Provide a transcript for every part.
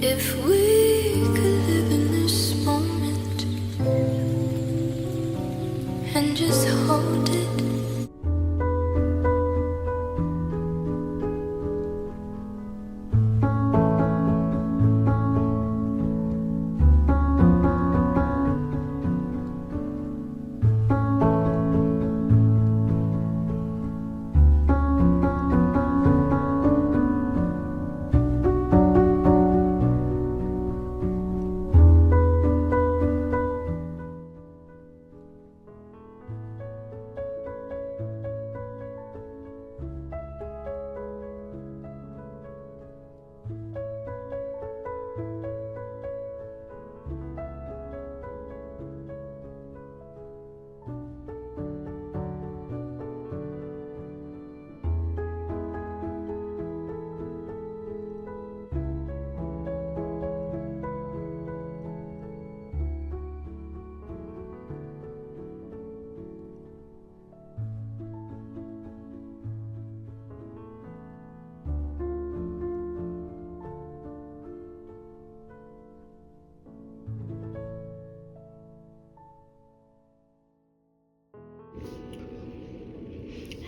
If we could live in this moment and just hold it.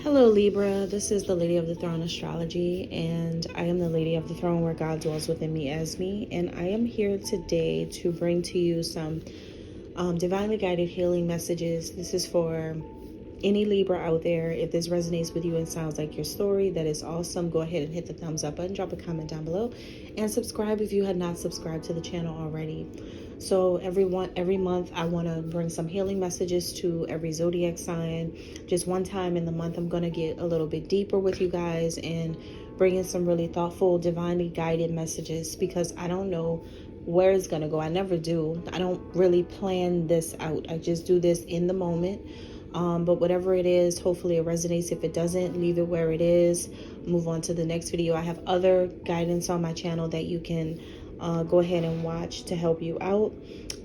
Hello Libra, this is the Lady of the Throne Astrology, and I am the Lady of the Throne where God dwells within me as me, and I am here today to bring to you some divinely guided healing messages. This is for any Libra out there. If this resonates with you and sounds like your story, that is awesome. Go ahead and hit the thumbs up button, drop a comment down below, and subscribe if you had not subscribed to the channel already. So every month I want to bring some healing messages to every zodiac sign. Just one time in the month I'm going to get a little bit deeper with you guys and bring in some really thoughtful, divinely guided messages, because I don't know where it's going to go. I never do. I don't really plan this out. I just do this in the moment. But whatever it is, hopefully it resonates. If it doesn't, leave it where it is. Move on to the next video. I have other guidance on my channel that you can go ahead and watch to help you out.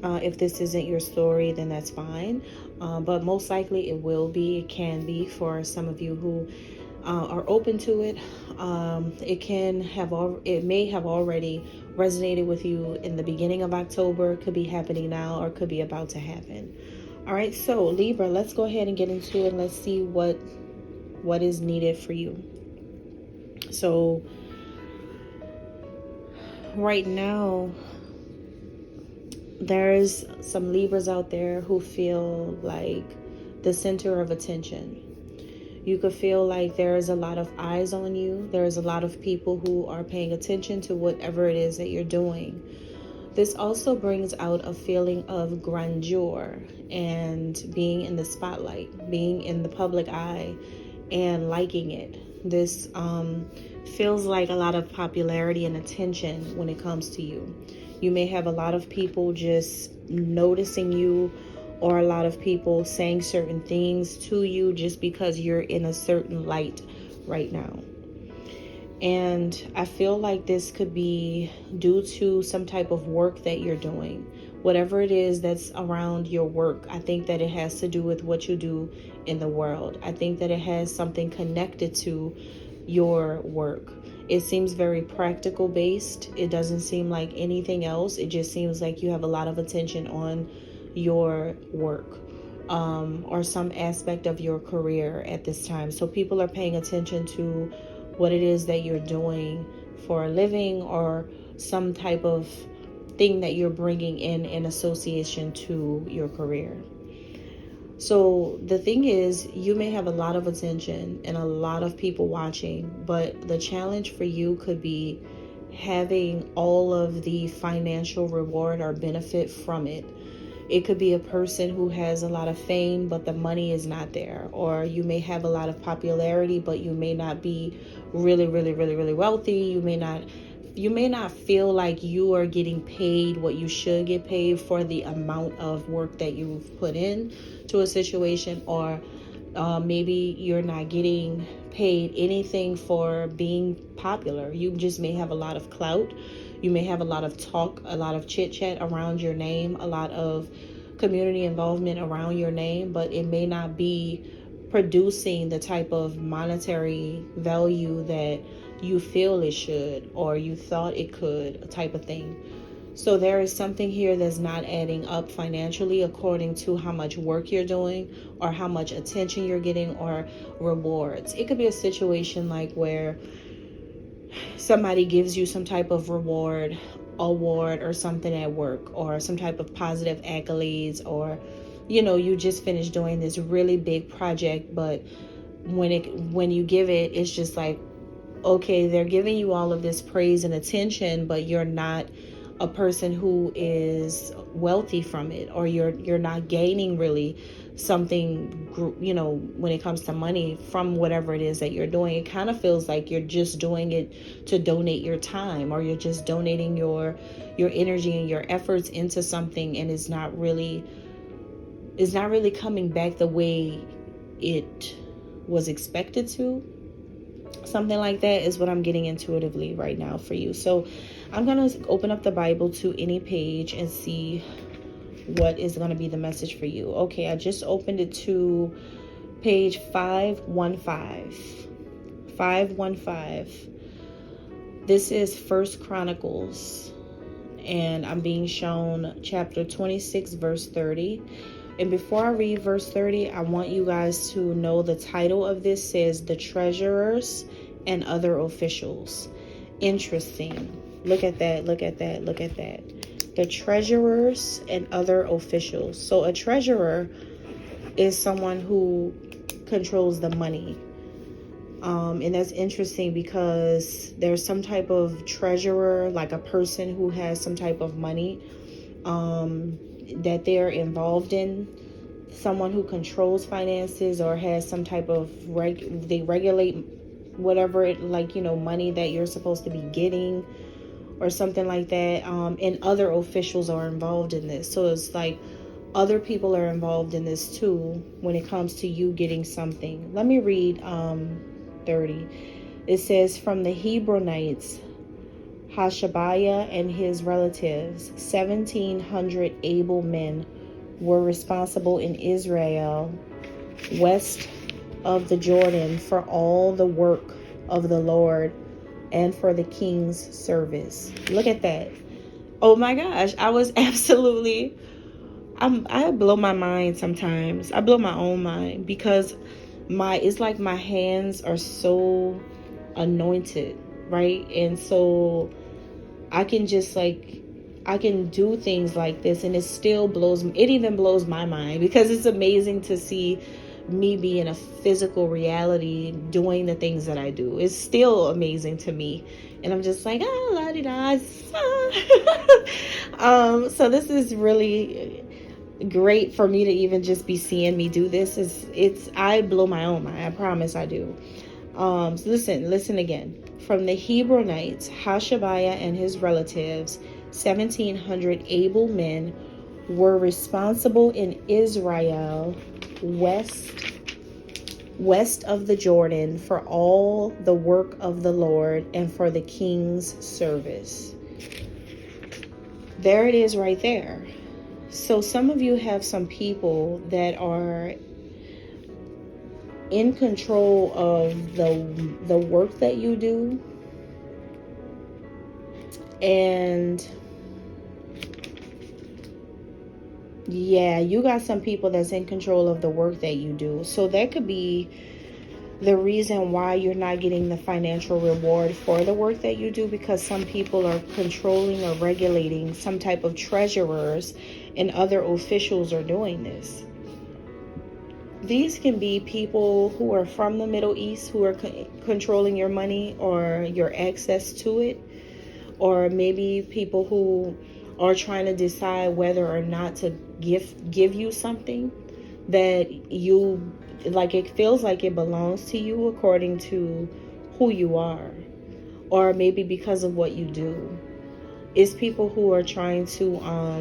If this isn't your story, then that's fine. But most likely it will be. It can be for some of you who are open to it. It may have already resonated with you in the beginning of October. It could be happening now, or could be about to happen. All right, so Libra, let's go ahead and get into it. Let's see what is needed for you. So right now, there's some Libras out there who feel like the center of attention. You could feel like there is a lot of eyes on you. There's a lot of people who are paying attention to whatever it is that you're doing. This also brings out a feeling of grandeur and being in the spotlight, being in the public eye and liking it. This feels like a lot of popularity and attention when it comes to you. You may have a lot of people just noticing you, or a lot of people saying certain things to you just because you're in a certain light right now. And I feel like this could be due to some type of work that you're doing. Whatever it is that's around your work, I think that it has to do with what you do in the world. I think that it has something connected to your work. It seems very practical based. It doesn't seem like anything else. It just seems like you have a lot of attention on your work, or some aspect of your career at this time. So people are paying attention to what it is that you're doing for a living, or some type of thing that you're bringing in association to your career. So the thing is, you may have a lot of attention and a lot of people watching, but the challenge for you could be having all of the financial reward or benefit from it. It could be a person who has a lot of fame, but the money is not there. Or you may have a lot of popularity, but you may not be really wealthy. You may not feel like you are getting paid what you should get paid for the amount of work that you've put in to a situation. Or maybe you're not getting paid anything for being popular. You just may have a lot of clout. You may have a lot of talk, a lot of chit chat around your name, a lot of community involvement around your name, but it may not be producing the type of monetary value that you feel it should, or you thought it could, type of thing. So there is something here that's not adding up financially according to how much work you're doing or how much attention you're getting or rewards. It could be a situation like where somebody gives you some type of award or something at work, or some type of positive accolades, or you just finished doing this really big project, but when you give it, it's just like, okay, they're giving you all of this praise and attention, but you're not a person who is wealthy from it, or you're not gaining really something, when it comes to money from whatever it is that you're doing. It kind of feels like you're just doing it to donate your time, or you're just donating your energy and your efforts into something, and it's not really coming back the way it was expected to. Something like that is what I'm getting intuitively right now for you. So I'm going to open up the Bible to any page and see what is going to be the message for you. Okay, I just opened it to page 515. 515. This is First Chronicles, and I'm being shown chapter 26, verse 30. And before I read verse 30, I want you guys to know the title of this says The Treasurers and Other Officials. Interesting. Look at that. Look at that. Look at that. The treasurers and other officials. So a treasurer is someone who controls the money. And that's interesting because there's some type of treasurer, like a person who has some type of money that they're involved in, someone who controls finances or has some type of they regulate whatever it, money that you're supposed to be getting or something like that. And other officials are involved in this. So it's like other people are involved in this too when it comes to you getting something. Let me read 30. It says, from the Hebronites, Hashabiah and his relatives, 1,700 able men were responsible in Israel, west of the Jordan, for all the work of the Lord and for the king's service. Look at that. Oh my gosh, I was absolutely, I blow my mind sometimes. I blow my own mind because it's like my hands are so anointed, right? And so I can just I can do things like this, and it even blows my mind, because it's amazing to see me be in a physical reality doing the things that I do. It's still amazing to me, and I'm just like, la-di-da. So this is really great for me to even just be seeing me do this. I blow my own mind. I promise I do. So listen again. From the Hebronites, Hashabiah and his relatives, 1,700 able men were responsible in Israel, west of the Jordan, for all the work of the Lord and for the king's service. There it is right there. So some of you have some people that are in control of the work that you do, and yeah, you got some people that's in control of the work that you do. So that could be the reason why you're not getting the financial reward for the work that you do, because some people are controlling or regulating. Some type of treasurers and other officials are doing this. These can be people who are from the Middle East who are controlling your money or your access to it, or maybe people who are trying to decide whether or not to give you something that you like. It feels like it belongs to you according to who you are, or maybe because of what you do. It's people who are trying to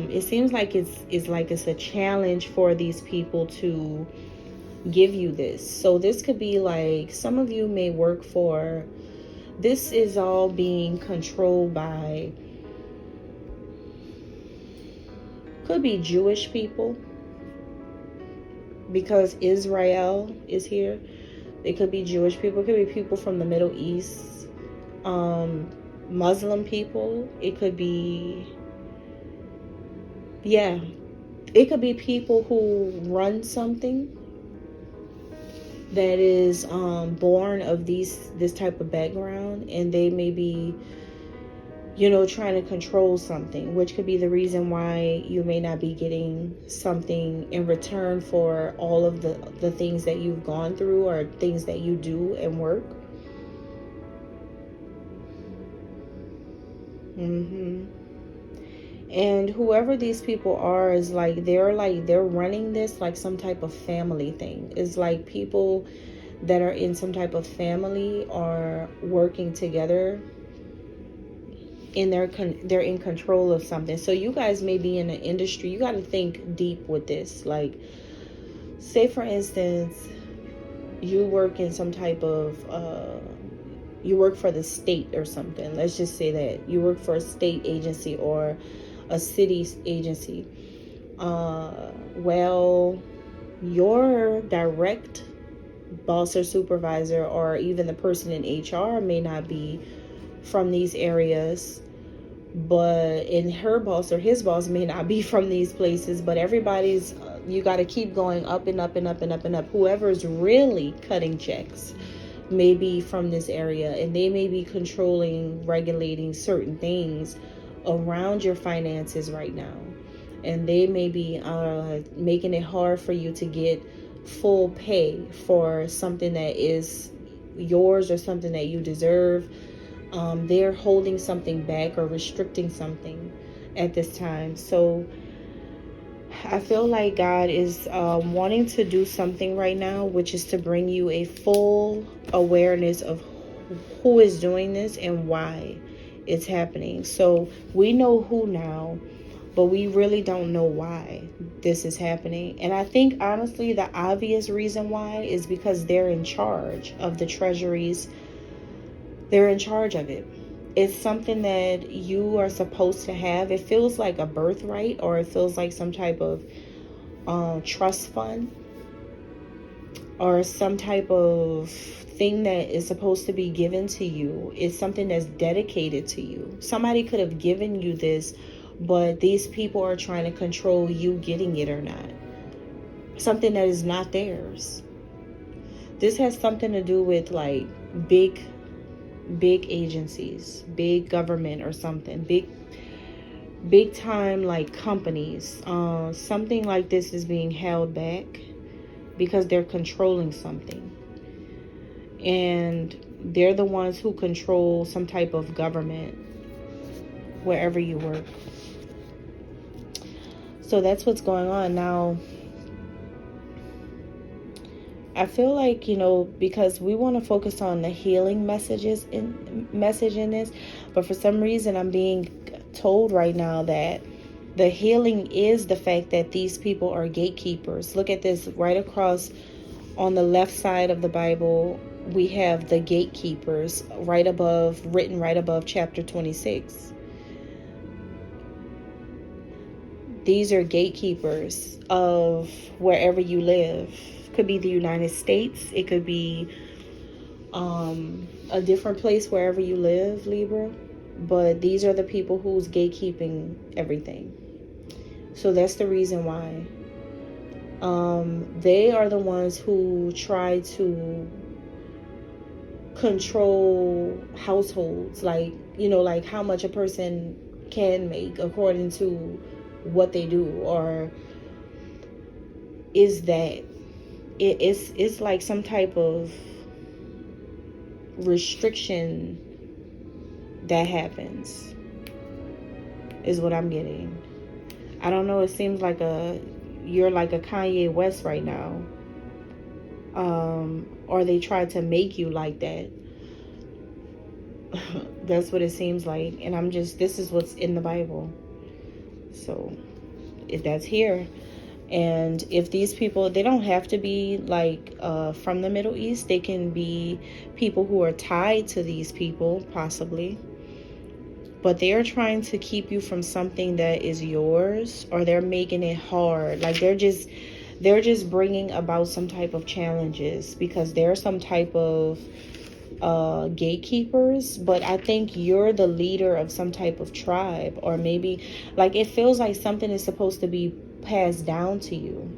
it seems like it's a challenge for these people to give you this. So this could be like, some of you may work for, this is all being controlled by, could be Jewish people, because Israel is here. It could be Jewish people. It could be people from the Middle East. Muslim people. It could be, yeah, it could be people who run something that is born of this type of background, and they may be, you know, trying to control something, which could be the reason why you may not be getting something in return for all of the things that you've gone through or things that you do and work. And whoever these people are is like they're running this like some type of family thing. It's like people that are in some type of family are working together, and they're in control of something. So you guys may be in an industry. You got to think deep with this. Like, say for instance, you work in some type of you work for the state or something. Let's just say that you work for a state agency or a city agency. Well, your direct boss or supervisor, or even the person in HR, may not be from these areas, and her boss or his boss may not be from these places, but everybody's, you got to keep going up and up and up and up and up. Whoever's really cutting checks may be from this area, and they may be controlling, regulating certain things around your finances right now, and they may be making it hard for you to get full pay for something that is yours or something that you deserve. They're holding something back or restricting something at this time. So I feel like God is wanting to do something right now, which is to bring you a full awareness of who is doing this and why it's happening. So we know who now, but we really don't know why this is happening. And I think, honestly, the obvious reason why is because they're in charge of the treasuries. They're in charge of it. It's something that you are supposed to have. It feels like a birthright, or it feels like some type of trust fund, or some type of thing that is supposed to be given to you. It's something that's dedicated to you. Somebody could have given you this, but these people are trying to control you getting it or not. Something that is not theirs. This has something to do with like big agencies, big government or something, big time like companies. Something like this is being held back because they're controlling something, and they're the ones who control some type of government wherever you work. So that's what's going on now. I feel like, you know, because we want to focus on the healing message in this, but for some reason I'm being told right now that the healing is the fact that these people are gatekeepers. Look at this right across on the left side of the Bible. We have the gatekeepers written right above chapter 26. These are gatekeepers of wherever you live. Could be the United States. It could be a different place wherever you live, Libra. But these are the people who's gatekeeping everything. So that's the reason why. They are the ones who try to control households, like, you know, like how much a person can make according to what they do, or is that it's like some type of restriction that happens, is what I'm getting. I don't know, it seems like you're like a Kanye West right now. Or they try to make you like that. That's what it seems like. And this is what's in the Bible. So that's here. And if these people, they don't have to be like from the Middle East. They can be people who are tied to these people, possibly. But they are trying to keep you from something that is yours, or they're making it hard. Like they're just bringing about some type of challenges because there's some type of gatekeepers, but I think you're the leader of some type of tribe, or maybe like it feels like something is supposed to be passed down to you.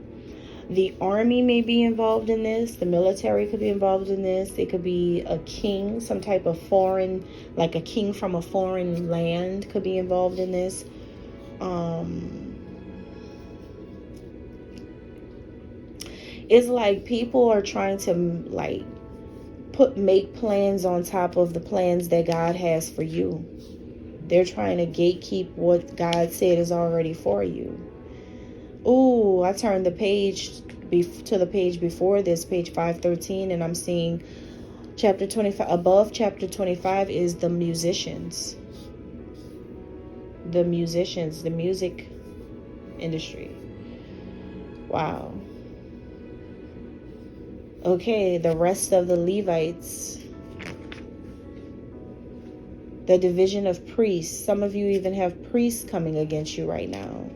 The army may be involved in this. The military could be involved in this. It could be a king, some type of foreign, like a king from a foreign land could be involved in this. It's like people are trying to like make plans on top of the plans that God has for you. They're trying to gatekeep what God said is already for you. Ooh, I turned the page to the page before this, page 513, and I'm seeing chapter 25. Above chapter 25 is the musicians. The musicians, the music industry. Wow. Okay, the rest of the Levites. The division of priests. Some of you even have priests coming against you right now.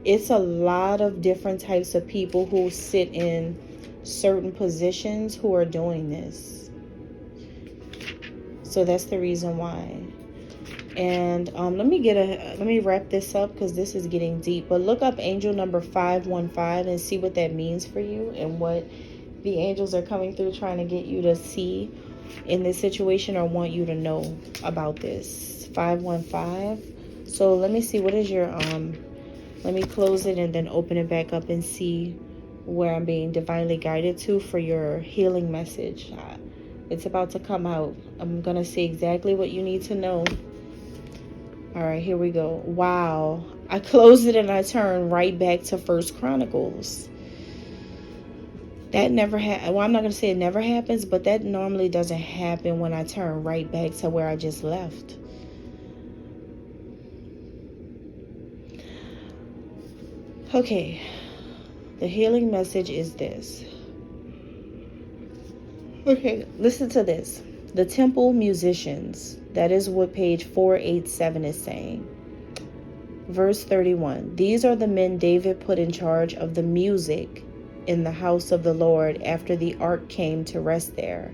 It's a lot of different types of people who sit in certain positions who are doing this. So that's the reason why. And let me wrap this up because this is getting deep. But look up angel number 515 and see what that means for you and what the angels are coming through trying to get you to see in this situation or want you to know about this. 515. So let me see, what is your let me close it and then open it back up and see where I'm being divinely guided to for your healing message. It's about to come out. I'm going to say exactly what you need to know. All right, here we go. Wow. I closed it and I turned right back to First Chronicles. That never well, I'm not going to say it never happens, but that normally doesn't happen when I turn right back to where I just left. Okay, the healing message is this. Okay, listen to this. The temple musicians, that is what page 487 is saying. Verse 31, these are the men David put in charge of the music in the house of the Lord after the ark came to rest there.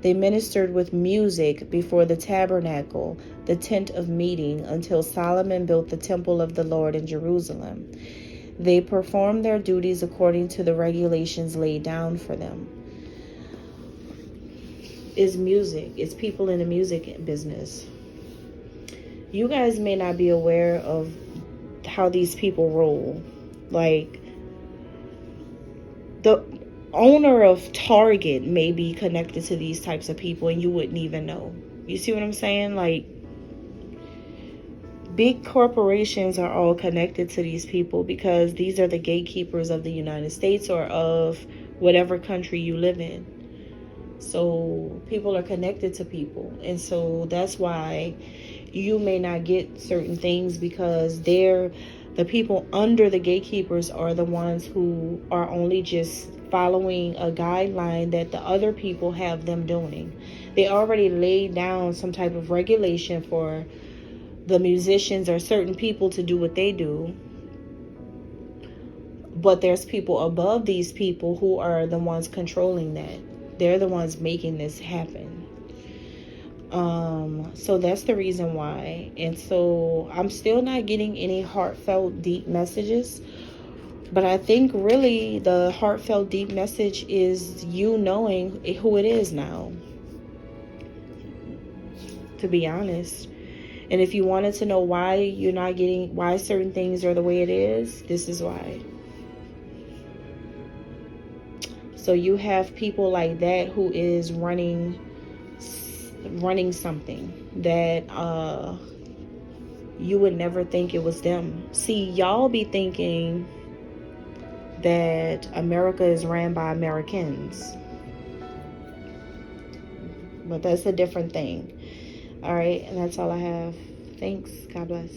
They ministered with music before the tabernacle, the tent of meeting, until Solomon built the temple of the Lord in Jerusalem. They perform their duties according to the regulations laid down for them. It's music. It's people in the music business. You guys may not be aware of how these people roll. Like, the owner of Target may be connected to these types of people and you wouldn't even know. You see what I'm saying? Like, big corporations are all connected to these people because these are the gatekeepers of the United States or of whatever country you live in. So people are connected to people. And so that's why you may not get certain things, because the people under the gatekeepers are the ones who are only just following a guideline that the other people have them doing. They already laid down some type of regulation for the musicians or certain people to do what they do. But there's people above these people who are the ones controlling that. They're the ones making this happen. So that's the reason why. And so I'm still not getting any heartfelt, deep messages. But I think really the heartfelt, deep message is you knowing who it is now. To be honest. And if you wanted to know why you're not getting, why certain things are the way it is, this is why. So you have people like that who is running something that you would never think it was them. See, y'all be thinking that America is ran by Americans. But that's a different thing. All right, and that's all I have. Thanks. God bless.